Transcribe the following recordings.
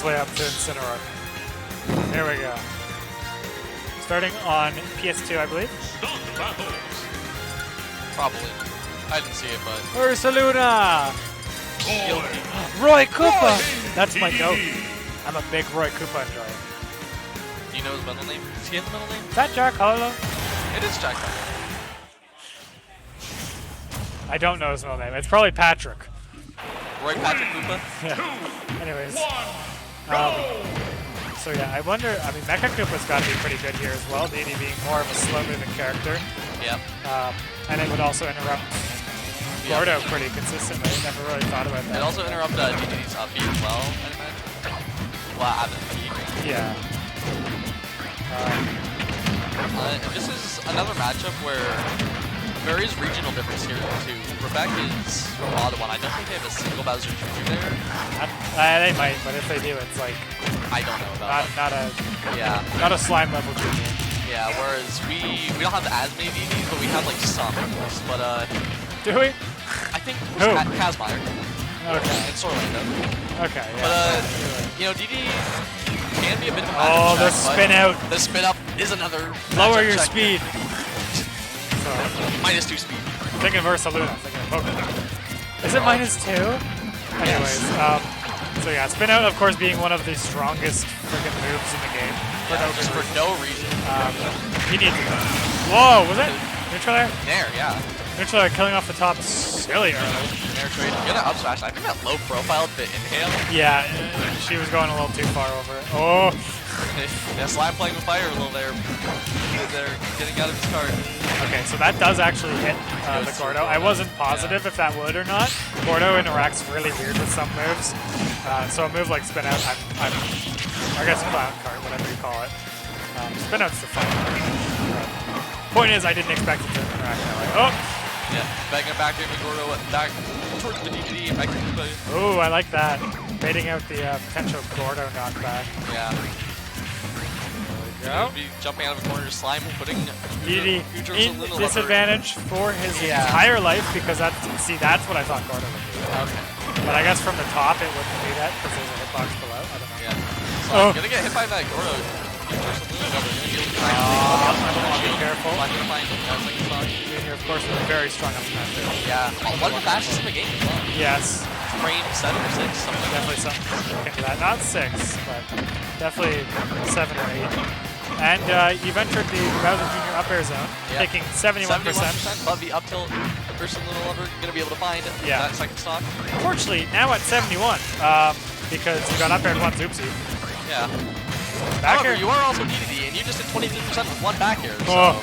his way up to Incineroar. Here we go. Starting on PS2, I believe. Probably. I didn't see it, but... Ursaluna! Roy Koopa! That's my note. I'm a big Roy Koopa enjoyer. Do you know his middle name? Does he have the middle name? Is that Jack Harlow? It is Jack Harlow. I don't know his middle name. It's probably Patrick. Roy Patrick Koopa? Yeah. Anyways. So yeah, I wonder, I mean, Mecha Koopa's got to be pretty good here as well, Dedede being more of a slow-moving character. Yep. And it would also interrupt Gordo pretty consistently. Never really thought about that. It also interrupted Dedede's up B as well, I imagine. Well, out of the Yeah. this is another matchup where there is regional difference here too. Quebec is a lot of one. I don't think they have a single Bowser Jr. there. They might, but if they do, it's like I don't know about not a slime level junior. Yeah, whereas we don't have as many DDs, but we have like some. But do we? I think Who? Kazmaier. Okay. And Sorlando. Okay, yeah. But you know, DD can be a bit of a oh, the spin out. The spin up is another lower your speed. -2 speed. Thinking of Ursaluna, thinking of Pokemon. Is it -2? Anyways, so yeah, spin out, of course, being one of the strongest freaking moves in the game. For no reason. He needs it. Whoa, was that neutral air? Nair, yeah. Neutral air killing off the top silly early. Nair trade. Gonna up smash. I think that low profile to inhale. Yeah, she was going a little too far over it. Oh! Yeah, Slime playing with fire a little there. They're getting out of his card. Okay, so that does actually hit the Gordo. I wasn't positive if that would or not. Gordo interacts really weird with some moves. So a move like Spin Out, I guess Clown Card, whatever you call it. Spin Out's the fun part. Point is, I didn't expect it to interact that way. Oh! Yeah, banging it back into Gordo, back towards the DDD. Ooh, I like that. Baiting out the potential Gordo knockback. Yeah. Go. Be jumping out of a corner, Slime putting Dedede in disadvantage for his entire life because that's what I thought Gordo would do. Okay. But I guess from the top it wouldn't do that because there's a hitbox below. I don't know. Yeah. So I'm gonna get hit by that Gordo. Be careful. Junior, of course, is very strong up smash. Yeah. One of the fastest in the game. Yes. Frame 7 or 6. Something. Definitely something to look into that. Not 6, but definitely 7 or 8. And you've entered the Bowser Jr. up air zone, taking 71%. Above the up tilt. HugeUrsalunaLover going to be able to find that second stock. Unfortunately, now at 71, because you got up air once, oopsie. Yeah. Back However, air? you are also DDD, and you just did 22% with one back air. So. Oh.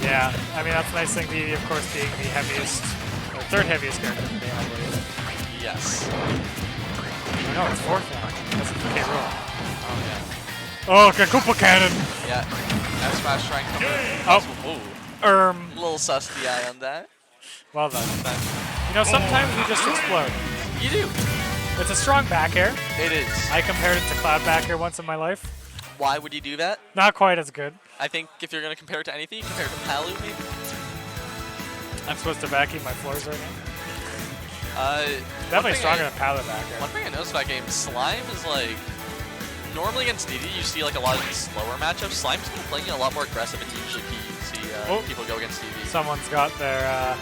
Yeah, I mean, that's a nice thing. Dedede, of course, being the heaviest, or third heaviest character in the game, I believe. Yes. No, it's fourth now. That's a PK rule. Oh, yeah. Oh, Koopa Cannon! Yeah. F smash trying to Oh. Little sus the eye on that. Well done. You know, sometimes we just explode. You do. It's a strong back air. It is. I compared it to Cloud back air once in my life. Why would you do that? Not quite as good. I think if you're going to compare it to anything, you compare it to Palu, maybe? I'm supposed to vacuum my floors right now? Definitely stronger than Palu back air. One thing I noticed about that game, Slime is like... Normally against Dedede, you see like a lot of these slower matchups. Slime's kind of playing a lot more aggressive, and usually you see people go against Dedede. Someone's got their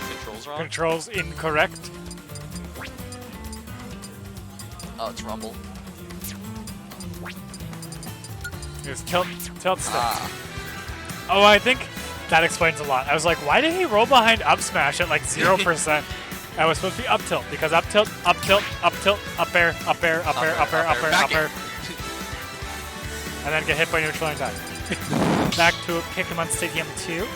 controls incorrect. Oh, it's Rumble. Here's tilt stick. Oh, I think that explains a lot. I was like, why did he roll behind up smash at like 0%? I was supposed to be up tilt because up tilt, up tilt, up tilt, up air, up air, up air, up air, up air, up air. And then get hit by neutral and die. Back to Pokemon Stadium 2.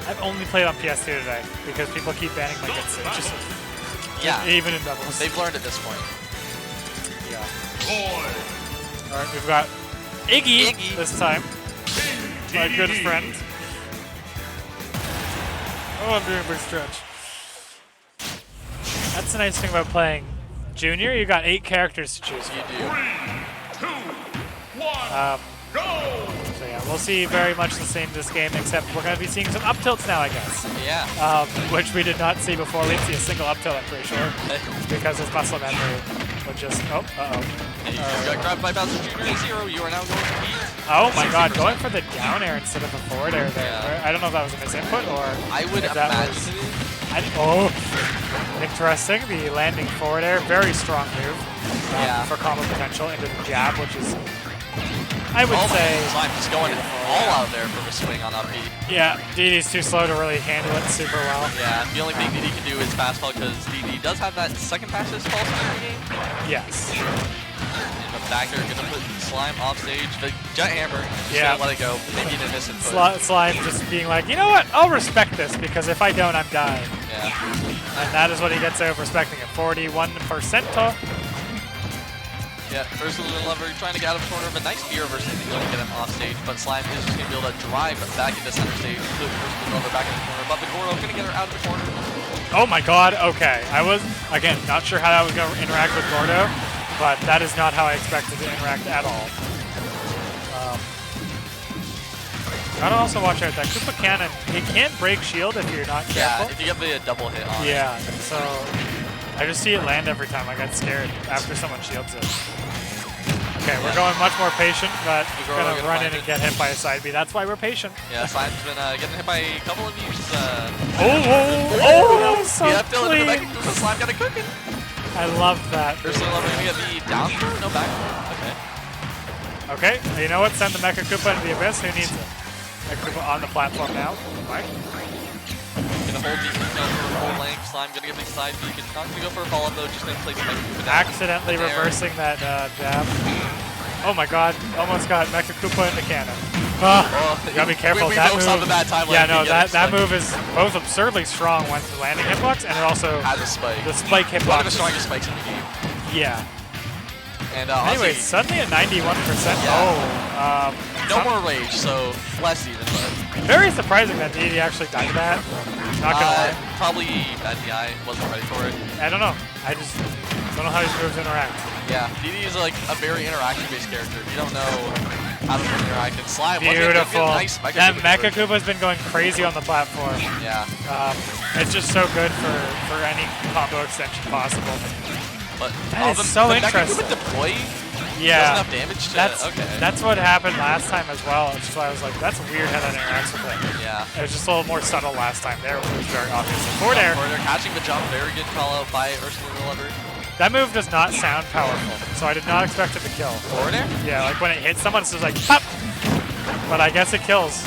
I've only played on PS2 today because people keep banning my good saves. Yeah. Even in doubles. They've learned at this point. Yeah. Alright, we've got Iggy this time. My good friend. Oh, I'm doing a big stretch. That's the nice thing about playing Junior. You got 8 characters to choose from. You do. 3, 2, 1, go! So yeah, we'll see very much the same this game, except we're going to be seeing some up tilts now, I guess. Yeah. Which we did not see before. We didn't see a single up tilt, I'm pretty sure, because it's muscle memory. but just, oh, uh-oh. And you got grabbed by Bowser Jr. 0. You are now going to beat. Oh my god, going for the down air instead of a forward air there. Yeah. I don't know if that was a misinput or I would if that imagine was, it is. oh, interesting. The landing forward air, very strong move for combo potential into the jab, which is, I would say, Slime just going all out there for a swing on up B. yeah, Dedede's too slow to really handle it super well. Yeah, the only thing Dedede can do is fastball because Dedede does have that second fastest pulse in the game. Yes. In the back there, gonna put Slime off stage. The Jet Hammer, just gonna let it go. Maybe an innocent put. Slime just being like, you know what, I'll respect this because if I don't, I'm dying. Yeah. And that is what he gets over respecting it. 41%. Yeah, HugeUrsalunaLover trying to get out of the corner, but nice B reverse to get him off stage, but Slime is just going to be able to drive back into center stage, put HugeUrsalunaLover back in the corner, but the Goro going to get her out of the corner. Oh my god, okay. I was, again, not sure how that was going to interact with Gordo, but that is not how I expected to interact at all. Gotta also watch out, that Koopa Cannon, it can't break shield if you're not careful. Yeah, if you get the double hit on it. So I just see it land every time. I get scared after someone shields it. Okay, we're going much more patient, but we're going to run in and get hit by a side B. That's why we're patient. Yeah, Slime's been getting hit by a couple of these. That was so clean. Slime got a cooking. I love that. HugeUrsalunaLover going to get the down throw? No back. Okay, you know what? Send the Mecha Koopa into the abyss. Who needs it? Mecha Koopa on the platform now. Right. Gonna hold the full length. Slime gonna get the side B. Not gonna go for a follow-up though, just gonna place Mecha Koopa down. Accidentally reversing that jab. Oh my god, almost got Mecha Koopa in the cannon. You gotta be careful. That move, the bad time that move is both absurdly strong when the landing hitbox and it also has a spike. The spike hitbox. One of the strongest spikes in the game. Yeah. And anyway, suddenly at 91%. Yeah. No more rage, so less even. But very surprising that Dedede actually died to that. Not gonna lie. Probably bad DI, wasn't ready for it. I don't know. I just don't know how these moves interact. Yeah, Dedede is like a very interaction-based character. You don't know how to interact. And Slime, beautiful. Nice that Mecha Koopa's been going crazy on the platform. Yeah. It's just so good for any combo extension possible. But that is so interesting. Deploy does enough damage to that's what happened last time as well. That's why I was like, that's weird how that interacts with it. Yeah. It was just a little more subtle last time. There it was very obvious. Forward air. Catching the jump, very good call out by HugeUrsalunaLover. That move does not sound powerful, so I did not expect it to kill. Forward air? Yeah, like when it hits someone, it's just like pop. But I guess it kills.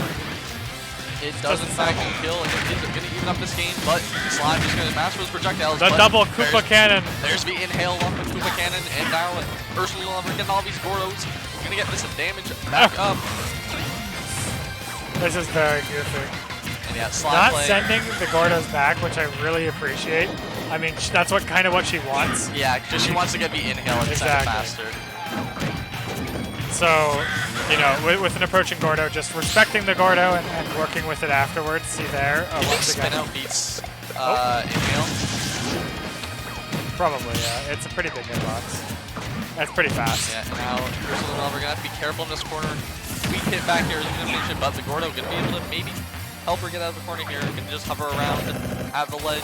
It does in fact kill. It is going to even up this game, but Slime just going to master those projectiles. The double Koopa Cannon. There's the inhale off the Koopa Cannon, and now HugeUrsalunaLover getting all these Goros. Going to get this damage back up. This is very goofy. And yeah, Slime not sending the Gordos back, which I really appreciate. I mean, that's what what she wants. Yeah, because she wants to get the inhale and send it faster. So, you know, with an approaching Gordo, just respecting the Gordo and working with it afterwards. See there. Spin out beats inhale. Probably, yeah. It's a pretty big hitbox. That's pretty fast. Yeah, and now HugeUrsalunaLover going to have to be careful in this corner. Weak hit back here is going to finish it, but the Gordo going to be able to maybe help her get out of the corner here. Can just hover around at the ledge.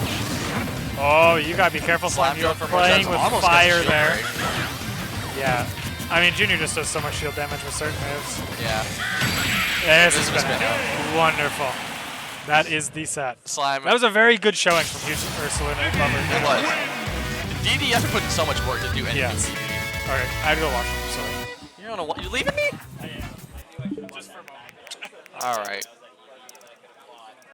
Oh, you got to be careful, Slime. You're playing with fire there. Yeah. I mean, Junior just does so much shield damage with certain moves. Yeah. This has been wonderful. That is the set. Slime. That was a very good showing from HugeUrsalunaLover. It was. Dedede, you have to put in so much work to do anything. Yes. All right, I have to go watch them. Sorry. You leaving me? I am. Just for a moment. All right.